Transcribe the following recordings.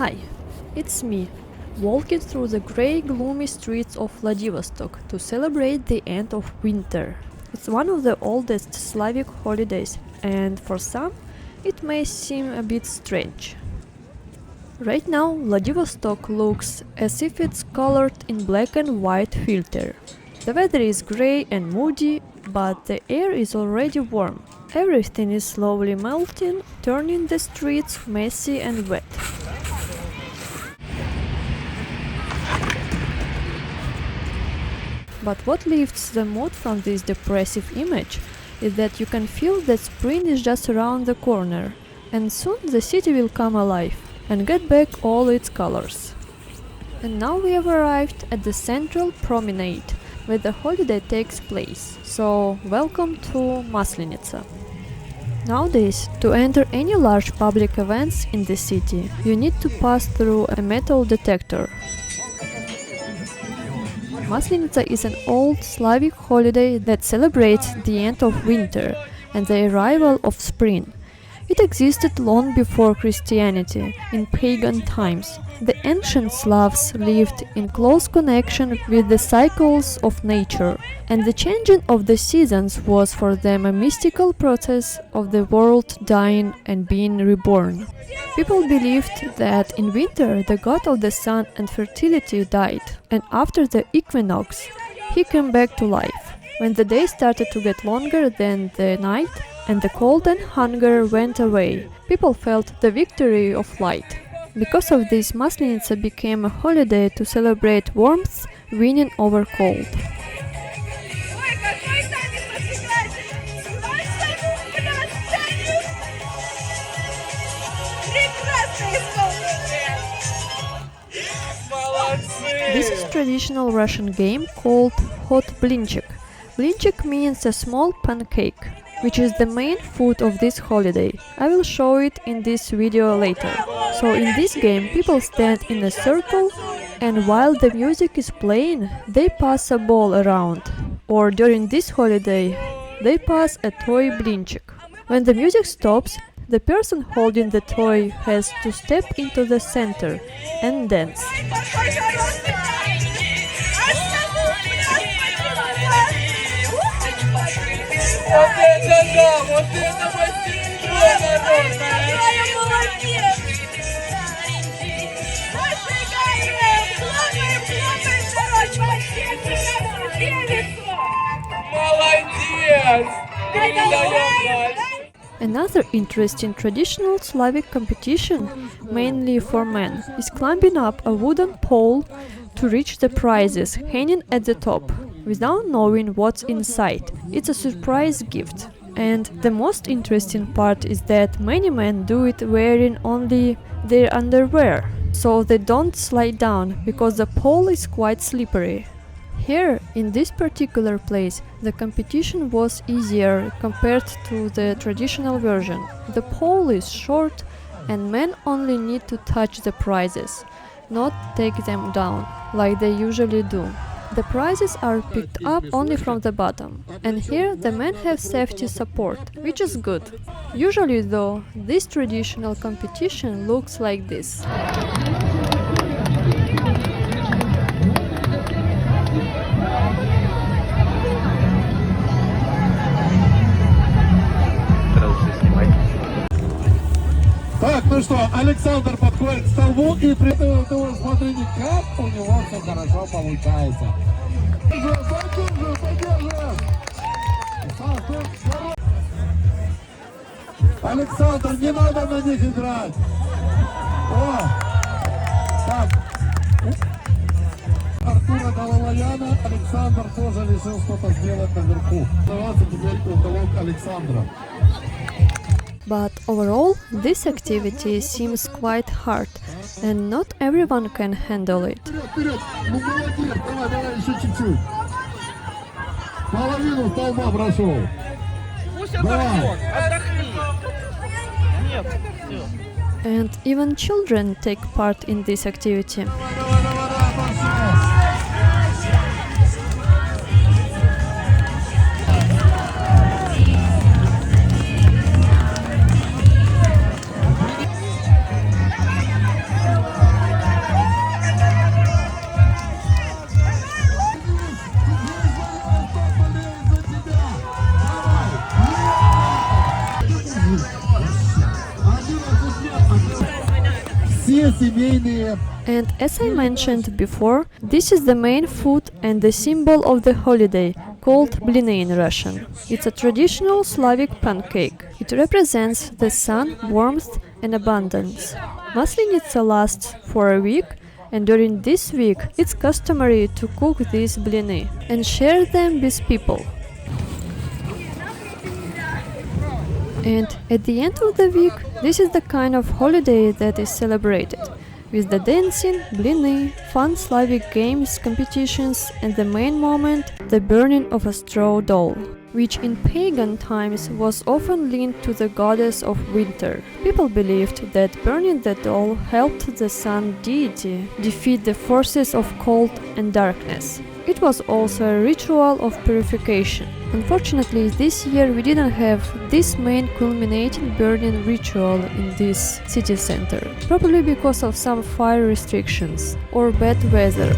Hi, it's me, walking through the grey, gloomy streets of Vladivostok to celebrate the end of winter. It's one of the oldest Slavic holidays, and for some, it may seem a bit strange. Right now, Vladivostok looks as if it's colored in black and white filter. The weather is grey and moody, but the air is already warm. Everything is slowly melting, turning the streets messy and wet. But what lifts the mood from this depressive image is that you can feel that spring is just around the corner, and soon the city will come alive and get back all its colors. And now we have arrived at the central promenade, where the holiday takes place, so welcome to Maslenitsa. Nowadays, to enter any large public events in the city, you need to pass through a metal detector. Maslenitsa is an old Slavic holiday that celebrates the end of winter and the arrival of spring. It existed long before Christianity, in pagan times. The ancient Slavs lived in close connection with the cycles of nature, and the changing of the seasons was for them a mystical process of the world dying and being reborn. People believed that in winter the god of the sun and fertility died, and after the equinox he came back to life, when the day started to get longer than the night and the cold and hunger went away. People felt the victory of light. Because of this, Maslenitsa became a holiday to celebrate warmth winning over cold. This is traditional Russian game called hot blinchik. Blinchik means a small pancake, which is the main food of this holiday. I will show it in this video later. So in this game people stand in a circle, and while the music is playing, they pass a ball around. Or during this holiday, they pass a toy blinchik. When the music stops, the person holding the toy has to step into the center and dance. Another interesting traditional Slavic competition, mainly for men, is climbing up a wooden pole to reach the prizes hanging at the top, without knowing what's inside. It's a surprise gift. And the most interesting part is that many men do it wearing only their underwear, so they don't slide down, because the pole is quite slippery. Here, in this particular place, the competition was easier compared to the traditional version. The pole is short and men only need to touch the prizes, not take them down, like they usually do. The prizes are picked up only from the bottom, and here the men have safety support, which is good. Usually though, this traditional competition looks like this. Так, ну что, Александр подходит к столбу и при этом смотрите, как у него все хорошо получается. Александр, не надо на них играть. О! Так. Артура Гололаяна Александр тоже решил что-то сделать наверху. Давайте теперь уголок Александра. But overall, this activity seems quite hard, and not everyone can handle it. Вперед! Ну молодец, давай, еще чуть-чуть. Половину столба прошел. Пусть отдохнет, отдохни. Нет, все. And even children take part in this activity. Все семейные. And as I mentioned before, this is the main food and the symbol of the holiday, called bliny in Russian. It's a traditional Slavic pancake. It represents the sun, warmth and abundance. Maslenitsa lasts for a week, and during this week it's customary to cook these bliny and share them with people. And at the end of the week, this is the kind of holiday that is celebrated, with the dancing, bliny, fun Slavic games, competitions, and the main moment, the burning of a straw doll, which in pagan times was often linked to the goddess of winter. People believed that burning the doll helped the sun deity defeat the forces of cold and darkness. It was also a ritual of purification. Unfortunately, this year we didn't have this main culminating burning ritual in this city center, probably because of some fire restrictions or bad weather.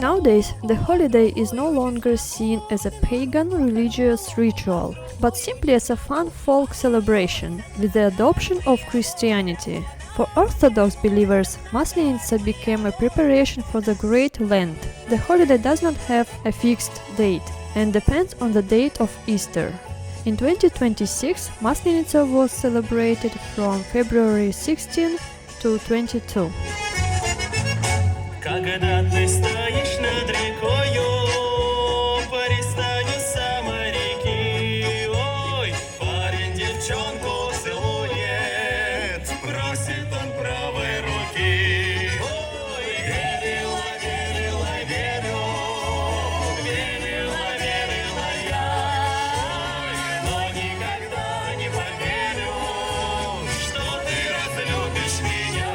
Nowadays, the holiday is no longer seen as a pagan religious ritual, but simply as a fun folk celebration, with the adoption of Christianity. For Orthodox believers, Maslenitsa became a preparation for the Great Lent. The holiday does not have a fixed date and depends on the date of Easter. In 2026, Maslenitsa was celebrated from February 16 to 22. Когда ты стоишь над рекою, пристанью самой реки, ой, парень девчонку целует, просит он правой руки. Ой, верила, верила, верю, верила, верила я, но никогда не поверю, что ты разлюбишь меня.